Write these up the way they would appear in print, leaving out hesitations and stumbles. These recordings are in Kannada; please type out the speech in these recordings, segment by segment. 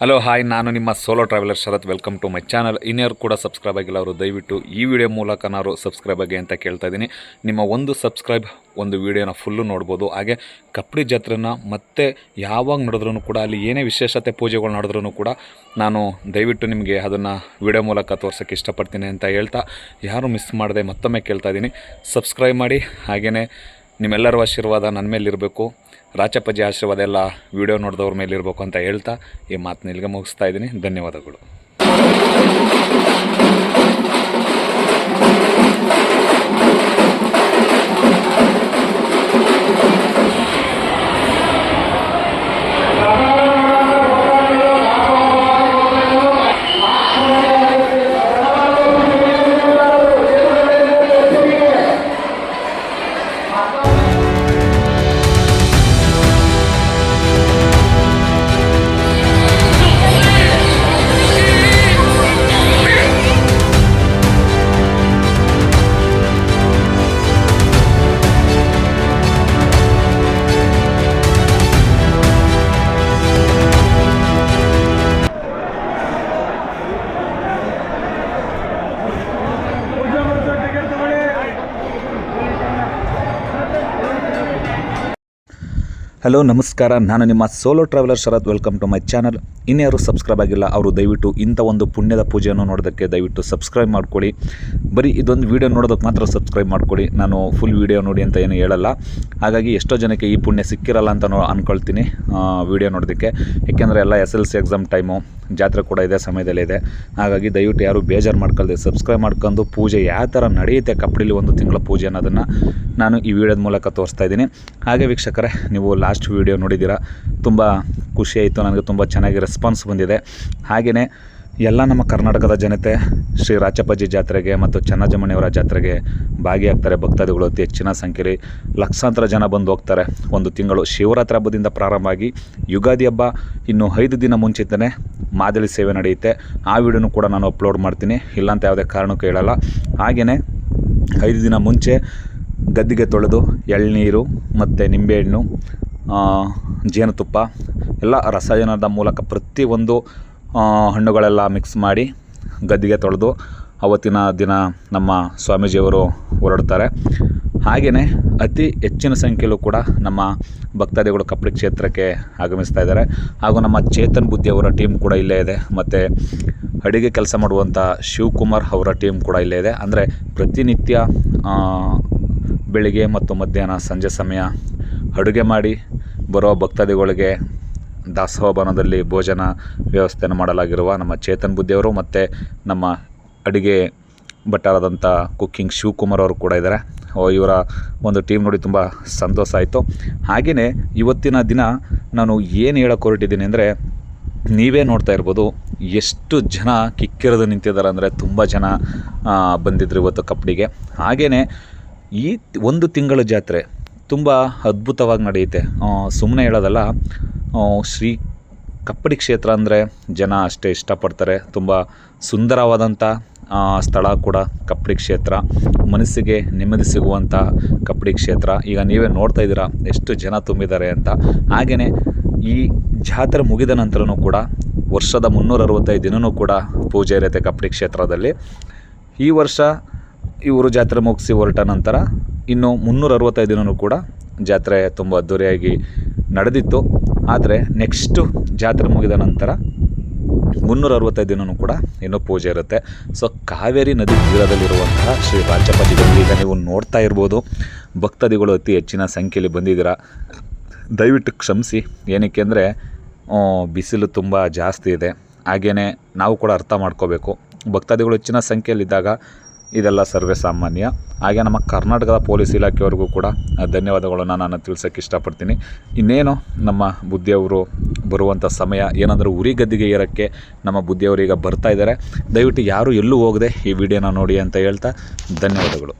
ಹಲೋ ಹಾಯ್, ನಾನು ನಿಮ್ಮ solo traveller Sharath. Welcome to my channel. ಇನ್ಯಾರು ಕೂಡ ಸಬ್ಸ್ಕ್ರೈಬ್ ಆಗಿಲ್ಲ ಅವರು ದಯವಿಟ್ಟು ಈ ವಿಡಿಯೋ ಮೂಲಕ ನಾನು ಸಬ್ಸ್ಕ್ರೈಬ್ ಆಗಿ ಅಂತ ಕೇಳ್ತಾ ಇದ್ದೀನಿ. ನಿಮ್ಮ ಒಂದು ಸಬ್ಸ್ಕ್ರೈಬ್ ಒಂದು ವೀಡಿಯೋನ ಫುಲ್ಲು ನೋಡ್ಬೋದು. ಹಾಗೆ ಕಪ್ಪಡಿ ಜಾತ್ರೆನ ಮತ್ತೆ ಯಾವಾಗ ನಡೆದ್ರೂ ಕೂಡ ಅಲ್ಲಿ ಏನೇ ವಿಶೇಷತೆ ಪೂಜೆಗಳು ನಡೆದ್ರೂ ಕೂಡ ನಾನು ದಯವಿಟ್ಟು ನಿಮಗೆ ಅದನ್ನು ವಿಡಿಯೋ ಮೂಲಕ ತೋರ್ಸೋಕ್ಕೆ ಇಷ್ಟಪಡ್ತೀನಿ ಅಂತ ಹೇಳ್ತಾ, ಯಾರು ಮಿಸ್ ಮಾಡದೆ ಮತ್ತೊಮ್ಮೆ ಕೇಳ್ತಾ ಇದ್ದೀನಿ, ಸಬ್ಸ್ಕ್ರೈಬ್ ಮಾಡಿ. ಹಾಗೆಯೇ ನಿಮ್ಮೆಲ್ಲರ ಆಶೀರ್ವಾದ ನನ್ನ ಮೇಲಿರಬೇಕು, ರಾಚಪ್ಪಜ್ಜಿ ಆಶೀರ್ವಾದ ಎಲ್ಲ ವಿಡಿಯೋ ನೋಡಿದವ್ರ ಮೇಲೆ ಇರಬೇಕು ಅಂತ ಹೇಳ್ತಾ ಈ ಮಾತನ್ನ ಇಲ್ಲಿಗೆ ಮುಗಿಸ್ತಾ ಇದ್ದೀನಿ. ಧನ್ಯವಾದಗಳು. ಹಲೋ ನಮಸ್ಕಾರ, ನಾನು ನಿಮ್ಮ solo traveller Sharath. Welcome to my channel. ಇನ್ಯಾರು ಸಬ್ಸ್ಕ್ರೈಬ್ ಆಗಿಲ್ಲ ಅವರು ದಯವಿಟ್ಟು ಇಂಥ ಒಂದು ಪುಣ್ಯದ ಪೂಜೆಯನ್ನು ನೋಡೋದಕ್ಕೆ ದಯವಿಟ್ಟು ಸಬ್ಸ್ಕ್ರೈಬ್ ಮಾಡ್ಕೊಳ್ಳಿ. ಬರೀ ಇದೊಂದು ವೀಡಿಯೋ ನೋಡೋದಕ್ಕೆ ಮಾತ್ರ ಸಬ್ಸ್ಕ್ರೈಬ್ ಮಾಡ್ಕೊಳ್ಳಿ. ನಾನು ಫುಲ್ ವೀಡಿಯೋ ನೋಡಿ ಅಂತ ಏನು ಹೇಳಲ್ಲ. ಹಾಗಾಗಿ ಎಷ್ಟೋ ಜನಕ್ಕೆ ಈ ಪುಣ್ಯ ಸಿಕ್ಕಿರಲ್ಲ ಅಂತ ಅಂದ್ಕೊಳ್ತೀನಿ ವೀಡಿಯೋ ನೋಡೋದಕ್ಕೆ. ಏಕೆಂದರೆ ಎಲ್ಲ SLC ಎಕ್ಸಾಮ್ ಟೈಮು, ಜಾತ್ರೆ ಕೂಡ ಇದೇ ಸಮಯದಲ್ಲೇ ಇದೆ. ಹಾಗಾಗಿ ದಯವಿಟ್ಟು ಯಾರು ಬೇಜಾರು ಮಾಡ್ಕೊಳ್ದೆ ಸಬ್ಸ್ಕ್ರೈಬ್ ಮಾಡ್ಕೊಂಡು ಪೂಜೆ ಯಾವ ಥರ ನಡೆಯುತ್ತೆ ಕಪ್ಪಡಿಲಿ ಒಂದು ತಿಂಗಳ ಪೂಜೆ ಅನ್ನೋದನ್ನು ನಾನು ಈ ವಿಡಿಯೋದ ಮೂಲಕ ತೋರಿಸ್ತಾ ಇದ್ದೀನಿ. ಹಾಗೆ ವೀಕ್ಷಕರೇ, ನೀವು ಲಾಸ್ಟ್ ವೀಡಿಯೋ ನೋಡಿದ್ದೀರಾ, ತುಂಬ ಖುಷಿಯಾಯಿತು, ನನಗೆ ತುಂಬ ಚೆನ್ನಾಗಿ ರೆಸ್ಪಾನ್ಸ್ ಬಂದಿದೆ. ಹಾಗೆಯೇ ಎಲ್ಲ ನಮ್ಮ ಕರ್ನಾಟಕದ ಜನತೆ ಶ್ರೀ ರಾಚಪ್ಪಜ್ಜಿ ಜಾತ್ರೆಗೆ ಮತ್ತು ಚನ್ನಜಮ್ಮಣಿಯವರ ಜಾತ್ರೆಗೆ ಭಾಗಿಯಾಗ್ತಾರೆ. ಭಕ್ತಾದಿಗಳು ಅತಿ ಹೆಚ್ಚಿನ ಸಂಖ್ಯೆಯಲ್ಲಿ ಲಕ್ಷಾಂತರ ಜನ ಬಂದು ಹೋಗ್ತಾರೆ. ಒಂದು ತಿಂಗಳು ಶಿವರಾತ್ರಿ ಹಬ್ಬದಿಂದ ಪ್ರಾರಂಭ ಆಗಿ ಯುಗಾದಿ ಹಬ್ಬ ಇನ್ನು 5 ದಿನ ಮುಂಚಿತನೇ ಮಾದಳಿ ಸೇವೆ ನಡೆಯುತ್ತೆ. ಆ ವಿಡಿಯೋನು ಕೂಡ ನಾನು ಅಪ್ಲೋಡ್ ಮಾಡ್ತೀನಿ, ಇಲ್ಲಾಂತ ಯಾವುದೇ ಕಾರಣಕ್ಕೂ ಹೇಳಲ್ಲ. ಹಾಗೆಯೇ 5 ದಿನ ಮುಂಚೆ ಗದ್ದಿಗೆ ತೊಳೆದು ಎಳ್ನೀರು ಮತ್ತು ನಿಂಬೆಹಣ್ಣು, ಜೇನುತುಪ್ಪ ಎಲ್ಲ ರಸಾಯನದ ಮೂಲಕ ಪ್ರತಿಯೊಂದು ಹಣ್ಣುಗಳೆಲ್ಲ ಮಿಕ್ಸ್ ಮಾಡಿ ಗದ್ದಿಗೆ ತೊಳೆದು ಅವತ್ತಿನ ದಿನ ನಮ್ಮ ಸ್ವಾಮೀಜಿಯವರು ಹೊರಡ್ತಾರೆ. ಹಾಗೆಯೇ ಅತಿ ಹೆಚ್ಚಿನ ಸಂಖ್ಯೆಯಲ್ಲೂ ಕೂಡ ನಮ್ಮ ಭಕ್ತಾದಿಗಳು ಕಪ್ಪಡಿ ಕ್ಷೇತ್ರಕ್ಕೆ ಆಗಮಿಸ್ತಾ ಇದ್ದಾರೆ. ಹಾಗೂ ನಮ್ಮ ಚೇತನ್ ಬುದ್ಧಿಯವರ ಟೀಮ್ ಕೂಡ ಇಲ್ಲೇ ಇದೆ, ಮತ್ತು ಅಡುಗೆ ಕೆಲಸ ಮಾಡುವಂಥ ಶಿವಕುಮಾರ್ ಅವರ ಟೀಮ್ ಕೂಡ ಇಲ್ಲೇ ಇದೆ. ಅಂದರೆ ಪ್ರತಿನಿತ್ಯ ಬೆಳಿಗ್ಗೆ ಮತ್ತು ಮಧ್ಯಾಹ್ನ ಸಂಜೆ ಸಮಯ ಅಡುಗೆ ಮಾಡಿ ಬರೋ ಭಕ್ತಾದಿಗಳಿಗೆ ದಾಸೋಹ ಭವನದಲ್ಲಿ ಭೋಜನ ವ್ಯವಸ್ಥೆಯನ್ನು ಮಾಡಲಾಗಿರುವ ನಮ್ಮ ಚೇತನ್ ಬುದ್ಧಿಯವರು ಮತ್ತು ನಮ್ಮ ಅಡುಗೆ ಭಟ್ಟರಾದಂಥ ಕುಕ್ಕಿಂಗ್ ಶಿವಕುಮಾರ್ ಅವರು ಕೂಡ ಇದ್ದಾರೆ. ಇವರ ಒಂದು ಟೀಮ್ ನೋಡಿ ತುಂಬ ಸಂತೋಷ ಆಯಿತು. ಹಾಗೆಯೇ ಇವತ್ತಿನ ದಿನ ನಾನು ಏನು ಹೇಳೋಕೆ ಹೊರಟಿದ್ದೀನಿ ಅಂದರೆ, ನೀವೇ ನೋಡ್ತಾ ಇರ್ಬೋದು ಎಷ್ಟು ಜನ ಕಿಕ್ಕಿರಿದು ನಿಂತಿದ್ದಾರೆ. ಅಂದರೆ ತುಂಬ ಜನ ಬಂದಿದ್ದರು ಇವತ್ತು ಕಪ್ಪಡಿಗೆ. ಹಾಗೆಯೇ ಈ ಒಂದು ತಿಂಗಳ ಜಾತ್ರೆ ತುಂಬ ಅದ್ಭುತವಾಗಿ ನಡೆಯುತ್ತೆ. ಸುಮ್ಮನೆ ಹೇಳೋದಲ್ಲ, ಶ್ರೀ ಕಪ್ಪಡಿ ಕ್ಷೇತ್ರ ಅಂದರೆ ಜನ ಅಷ್ಟೇ ಇಷ್ಟಪಡ್ತಾರೆ. ತುಂಬ ಸುಂದರವಾದಂಥ ಸ್ಥಳ ಕೂಡ ಕಪ್ಪಡಿ ಕ್ಷೇತ್ರ, ಮನಸ್ಸಿಗೆ ನೆಮ್ಮದಿ ಸಿಗುವಂಥ ಕಪ್ಪಡಿ ಕ್ಷೇತ್ರ. ಈಗ ನೀವೇ ನೋಡ್ತಾ ಇದ್ದೀರಾ ಎಷ್ಟು ಜನ ತುಂಬಿದ್ದಾರೆ ಅಂತ. ಹಾಗೆಯೇ ಈ ಜಾತ್ರೆ ಮುಗಿದ ನಂತರನೂ ಕೂಡ ವರ್ಷದ 365 ದಿನವೂ ಕೂಡ ಪೂಜೆ ಇರುತ್ತೆ ಕಪ್ಪಡಿ ಕ್ಷೇತ್ರದಲ್ಲಿ. ಈ ವರ್ಷ ಇವರು ಜಾತ್ರೆ ಮುಗಿಸಿ ಹೊರಟ ನಂತರ ಇನ್ನು 365 ದಿನವೂ ಕೂಡ ಜಾತ್ರೆ ತುಂಬ ಅದ್ದೂರಿಯಾಗಿ ನಡೆದಿತ್ತು. ಆದರೆ ನೆಕ್ಸ್ಟು ಜಾತ್ರೆ ಮುಗಿದ ನಂತರ 365 ದಿನವೂ ಕೂಡ ಇನ್ನೂ ಪೂಜೆ ಇರುತ್ತೆ. ಸೊ ಕಾವೇರಿ ನದಿ ತೀರದಲ್ಲಿರುವಂತಹ ಶ್ರೀ ರಾಚಪ್ಪಜ್ಜಿ ಈಗ ನೀವು ನೋಡ್ತಾ ಇರ್ಬೋದು, ಭಕ್ತಾದಿಗಳು ಅತಿ ಹೆಚ್ಚಿನ ಸಂಖ್ಯೆಯಲ್ಲಿ ಬಂದಿದ್ದೀರಾ. ದಯವಿಟ್ಟು ಕ್ಷಮಿಸಿ, ಏನಕ್ಕೆ ಅಂದರೆ ಬಿಸಿಲು ತುಂಬ ಜಾಸ್ತಿ ಇದೆ. ಹಾಗೆಯೇ ನಾವು ಕೂಡ ಅರ್ಥ ಮಾಡ್ಕೋಬೇಕು, ಭಕ್ತಾದಿಗಳು ಹೆಚ್ಚಿನ ಸಂಖ್ಯೆಯಲ್ಲಿದ್ದಾಗ ಇದೆಲ್ಲ ಸರ್ವೇ ಸಾಮಾನ್ಯ. ಹಾಗೆ ನಮ್ಮ ಕರ್ನಾಟಕದ ಪೊಲೀಸ್ ಇಲಾಖೆಯವರೆಗೂ ಕೂಡ ಧನ್ಯವಾದಗಳನ್ನು ನಾನು ತಿಳಿಸೋಕ್ಕೆ ಇಷ್ಟಪಡ್ತೀನಿ. ಇನ್ನೇನು ನಮ್ಮ ಬುದ್ಧಿಯವರು ಬರುವಂಥ ಸಮಯ, ಏನಂದರೆ ಉರಿ ಗದ್ದಿಗೆ ಏರೋಕ್ಕೆ ನಮ್ಮ ಬುದ್ಧಿಯವರು ಈಗ ಬರ್ತಾ ಇದ್ದಾರೆ. ದಯವಿಟ್ಟು ಯಾರು ಎಲ್ಲೂ ಹೋಗದೆ ಈ ವಿಡಿಯೋನ ನೋಡಿ ಅಂತ ಹೇಳ್ತಾ ಧನ್ಯವಾದಗಳು.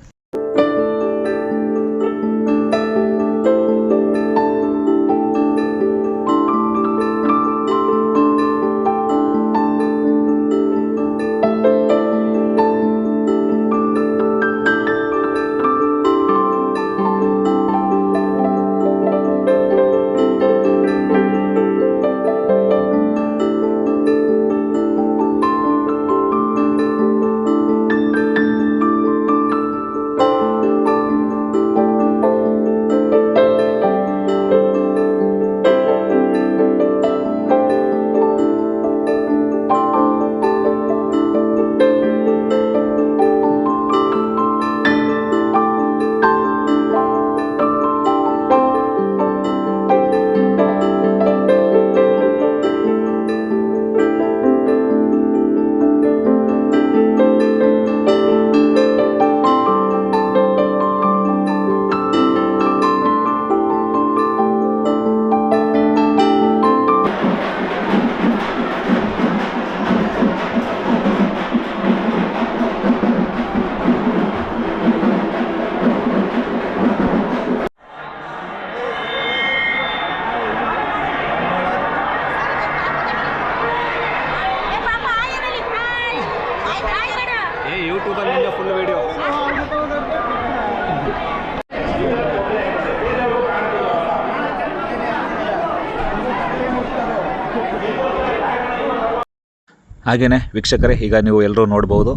ಹಾಗೆಯೇ ವೀಕ್ಷಕರೇ, ಈಗ ನೀವು ಎಲ್ಲರೂ ನೋಡ್ಬೋದು,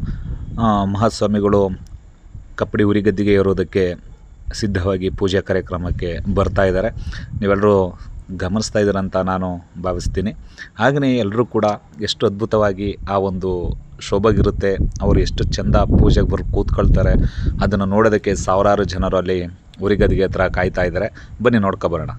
ಮಹಾಸ್ವಾಮಿಗಳು ಕಪ್ಪಡಿ ಉರಿಗದ್ದಿಗೆ ಏರೋದಕ್ಕೆ ಸಿದ್ಧವಾಗಿ ಪೂಜಾ ಕಾರ್ಯಕ್ರಮಕ್ಕೆ ಬರ್ತಾ ಇದ್ದಾರೆ. ನೀವೆಲ್ಲರೂ ಗಮನಿಸ್ತಾ ಇದ್ದೀರಂತ ನಾನು ಭಾವಿಸ್ತೀನಿ. ಹಾಗೆಯೇ ಎಲ್ಲರೂ ಕೂಡ ಎಷ್ಟು ಅದ್ಭುತವಾಗಿ ಆ ಒಂದು ಶೋಭೆಗಿರುತ್ತೆ, ಅವರು ಎಷ್ಟು ಚೆಂದ ಪೂಜೆಗೆ ಬರೋ ಕೂತ್ಕೊಳ್ತಾರೆ, ಅದನ್ನು ನೋಡೋದಕ್ಕೆ ಸಾವಿರಾರು ಜನರು ಅಲ್ಲಿ ಉರಿಗದ್ದಿಗೆ ಹತ್ರ ಕಾಯ್ತಾ ಇದ್ದಾರೆ. ಬನ್ನಿ ನೋಡ್ಕೊಬರೋಣ.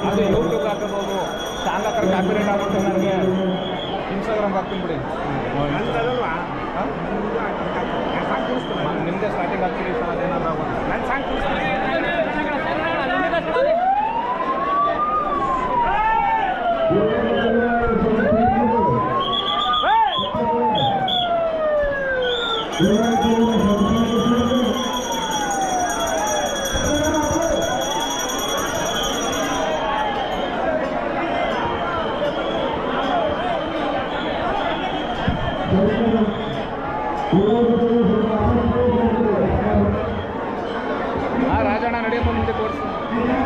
ಅದು ಯೂಟ್ಯೂಬ್ ಹಾಕಬಹುದು, ಚಾನಲ್ ಹಾಕಿದ್ರೆ ಕಾಪಿರೈಟ್ ಆಗ್ಬಿಟ್ಟು ನನಗೆ ಇನ್ಸ್ಟಾಗ್ರಾಮ್ ಹಾಕ್ತೀನಿ ಬಿಡಿ. ನಿಮ್ಮದೇ ಸ್ಟಾರ್ಟಿಂಗ್ ಹಾಕ್ತೀವಿ ಸರ್, ಅದೇನಾದ್ರು ನಾನು ಸಾಂಗ್ ರಾಜಣ್ಣ ನಡೆಯಪ್ಪ ಮುಂದೆ ತೋರಿಸಿ.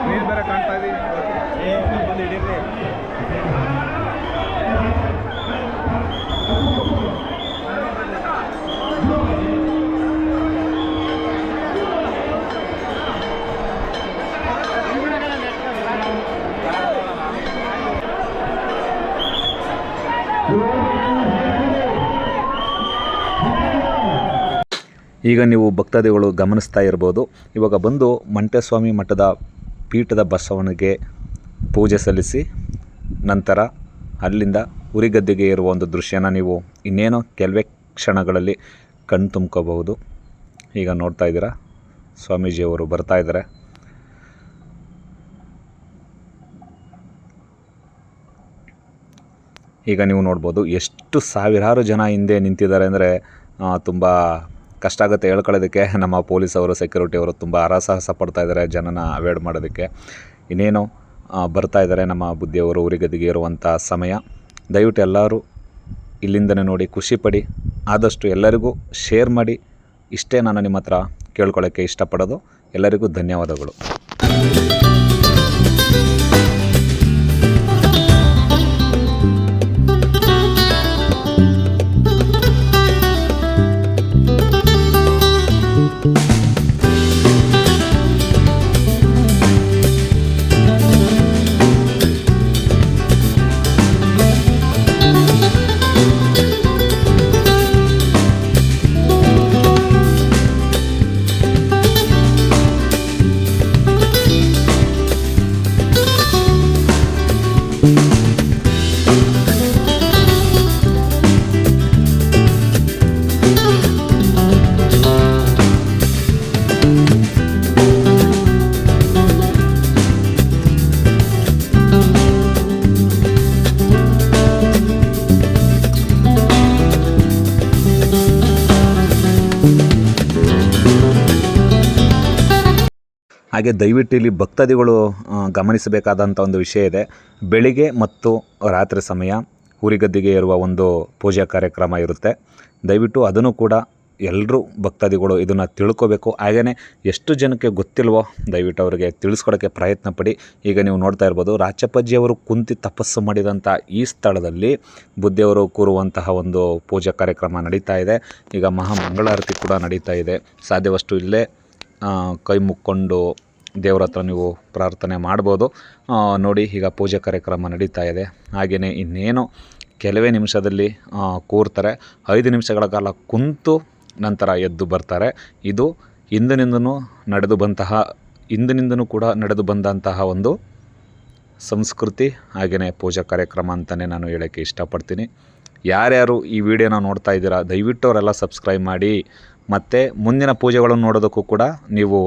ನೀನು ಬೇರೆ ಕಾಣ್ತಾ ಇದ್ದೀವಿ, ಬಂದು ಹಿಡೀರಿ. ಈಗ ನೀವು ಭಕ್ತಾದಿಗಳು ಗಮನಿಸ್ತಾ ಇರ್ಬೋದು, ಇವಾಗ ಬಂದು ಮಂಟೇಸ್ವಾಮಿ ಮಠದ ಪೀಠದ ಬಸವನಿಗೆ ಪೂಜೆ ಸಲ್ಲಿಸಿ ನಂತರ ಅಲ್ಲಿಂದ ಉರಿಗದ್ದಿಗೆ ಇರುವ ಒಂದು ದೃಶ್ಯನ ನೀವು ಇನ್ನೇನೋ ಕೆಲವೇ ಕ್ಷಣಗಳಲ್ಲಿ ಕಣ್ಣು ತುಂಬ್ಕೋಬಹುದು. ಈಗ ನೋಡ್ತಾ ಇದ್ದೀರಾ, ಸ್ವಾಮೀಜಿಯವರು ಬರ್ತಾ ಇದ್ದಾರೆ. ಈಗ ನೀವು ನೋಡ್ಬೋದು ಎಷ್ಟು ಸಾವಿರಾರು ಜನ ಹಿಂದೆ ನಿಂತಿದ್ದಾರೆ ಅಂದರೆ ತುಂಬ ಕಷ್ಟ ಆಗುತ್ತೆ ಹೇಳ್ಕೊಳ್ಳೋದಕ್ಕೆ. ನಮ್ಮ ಪೊಲೀಸವರು, ಸೆಕ್ಯೂರಿಟಿಯವರು ತುಂಬ ಹರಸಾಹಸ ಪಡ್ತಾ ಇದ್ದಾರೆ ಜನನ ಅವಾಯ್ಡ್ ಮಾಡೋದಕ್ಕೆ. ಇನ್ನೇನೋ ಬರ್ತಾ ಇದ್ದಾರೆ ನಮ್ಮ ಬುದ್ಧಿಯವರು ಉರಿಗದ್ದಿಗೆ ಇರುವಂಥ ಸಮಯ. ದಯವಿಟ್ಟು ಎಲ್ಲರೂ ಇಲ್ಲಿಂದನೇ ನೋಡಿ ಖುಷಿಪಡಿ, ಆದಷ್ಟು ಎಲ್ಲರಿಗೂ ಶೇರ್ ಮಾಡಿ. ಇಷ್ಟೇ ನಾನು ನಿಮ್ಮ ಹತ್ರ ಕೇಳ್ಕೊಳ್ಳೋಕ್ಕೆ ಇಷ್ಟಪಡೋದು. ಎಲ್ಲರಿಗೂ ಧನ್ಯವಾದಗಳು. ಹಾಗೆ ದಯವಿಟ್ಟು ಇಲ್ಲಿ ಭಕ್ತಾದಿಗಳು ಗಮನಿಸಬೇಕಾದಂಥ ಒಂದು ವಿಷಯ ಇದೆ. ಬೆಳಿಗ್ಗೆ ಮತ್ತು ರಾತ್ರಿ ಸಮಯ ಹುರಿಗದ್ದಿಗೆ ಇರುವ ಒಂದು ಪೂಜಾ ಕಾರ್ಯಕ್ರಮ ಇರುತ್ತೆ. ದಯವಿಟ್ಟು ಅದನ್ನು ಕೂಡ ಎಲ್ಲರೂ ಭಕ್ತಾದಿಗಳು ಇದನ್ನು ತಿಳ್ಕೋಬೇಕು. ಹಾಗೆಯೇ ಎಷ್ಟು ಜನಕ್ಕೆ ಗೊತ್ತಿಲ್ವೋ ದಯವಿಟ್ಟು ಅವರಿಗೆ ತಿಳಿಸ್ಕೊಡೋಕ್ಕೆ ಪ್ರಯತ್ನ ಪಡಿ. ಈಗ ನೀವು ನೋಡ್ತಾ ಇರ್ಬೋದು, ರಾಚಪ್ಪಜ್ಜಿಯವರು ಕುಂತಿ ತಪಸ್ಸು ಮಾಡಿದಂಥ ಈ ಸ್ಥಳದಲ್ಲಿ ಬುದ್ಧಿಯವರು ಕೂರುವಂತಹ ಒಂದು ಪೂಜಾ ಕಾರ್ಯಕ್ರಮ ನಡೀತಾ ಇದೆ. ಈಗ ಮಹಾಮಂಗಳಾರತಿ ಕೂಡ ನಡೀತಾ ಇದೆ. ಸಾಧ್ಯವಷ್ಟು ಇಲ್ಲೇ ಕೈ ಮುಕ್ಕೊಂಡು ದೇವ್ರ ಹತ್ರ ನೀವು ಪ್ರಾರ್ಥನೆ ಮಾಡ್ಬೋದು. ನೋಡಿ, ಈಗ ಪೂಜೆ ಕಾರ್ಯಕ್ರಮ ನಡೀತಾ ಇದೆ. ಹಾಗೆಯೇ ಇನ್ನೇನು ಕೆಲವೇ ನಿಮಿಷದಲ್ಲಿ ಕೂರ್ತಾರೆ. 5 ನಿಮಿಷಗಳ ಕಾಲ ಕುಂತು ನಂತರ ಎದ್ದು ಬರ್ತಾರೆ. ಇದು ಹಿಂದಿನಿಂದನೂ ಕೂಡ ನಡೆದು ಬಂದಂತಹ ಒಂದು ಸಂಸ್ಕೃತಿ, ಹಾಗೆಯೇ ಪೂಜಾ ಕಾರ್ಯಕ್ರಮ ಅಂತಲೇ ನಾನು ಹೇಳೋಕ್ಕೆ ಇಷ್ಟಪಡ್ತೀನಿ. ಯಾರ್ಯಾರು ಈ ವಿಡಿಯೋನ ನೋಡ್ತಾ ಇದ್ದೀರಾ ದಯವಿಟ್ಟು ಅವರೆಲ್ಲ ಸಬ್ಸ್ಕ್ರೈಬ್ ಮಾಡಿ. ಮತ್ತು ಮುಂದಿನ ಪೂಜೆಗಳನ್ನು ನೋಡೋದಕ್ಕೂ ಕೂಡ ನೀವು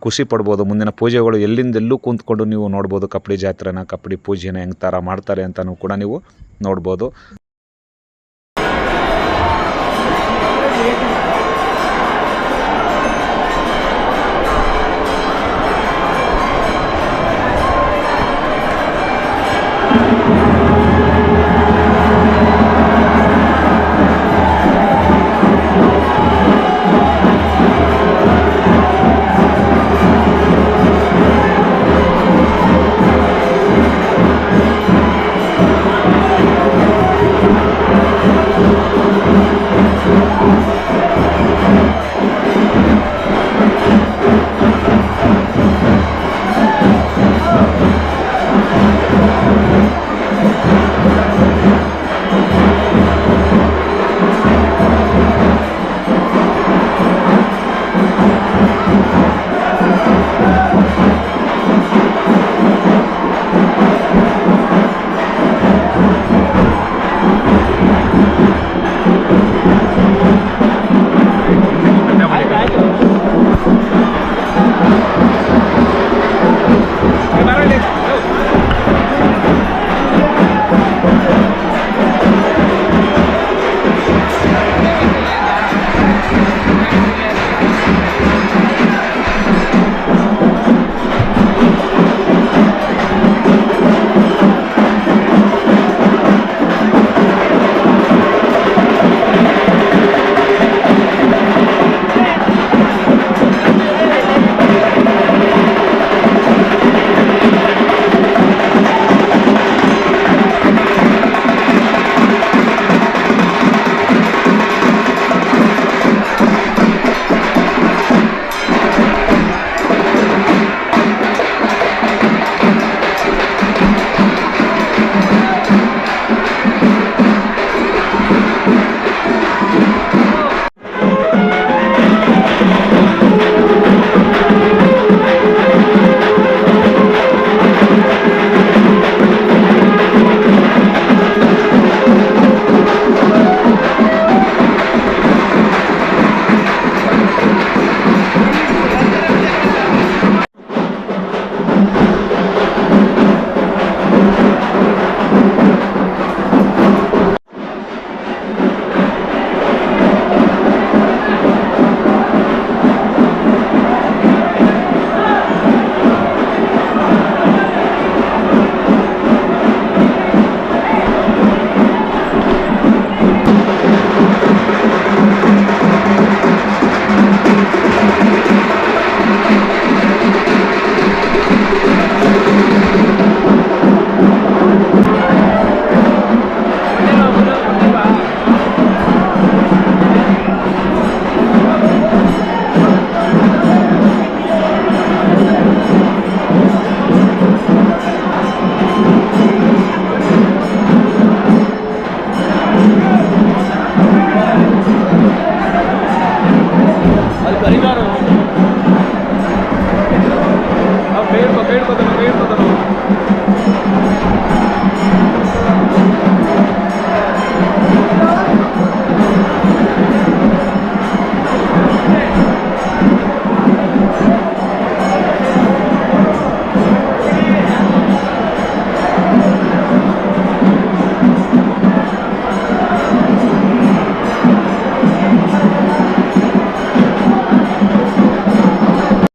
ಖುಷಿ ಪಡ್ಬೋದು. ಮುಂದಿನ ಪೂಜೆಗಳು ಎಲ್ಲಿಂದೆಲ್ಲೂ ಕೂತ್ಕೊಂಡು ನೀವು ನೋಡ್ಬೋದು. ಕಪ್ಪಡಿ ಜಾತ್ರೆನ, ಕಪ್ಪಡಿ ಪೂಜೆನ ಹೆಂಗೆ ಥರ ಮಾಡ್ತಾರೆ ಅಂತಲೂ ಕೂಡ ನೀವು ನೋಡ್ಬೋದು.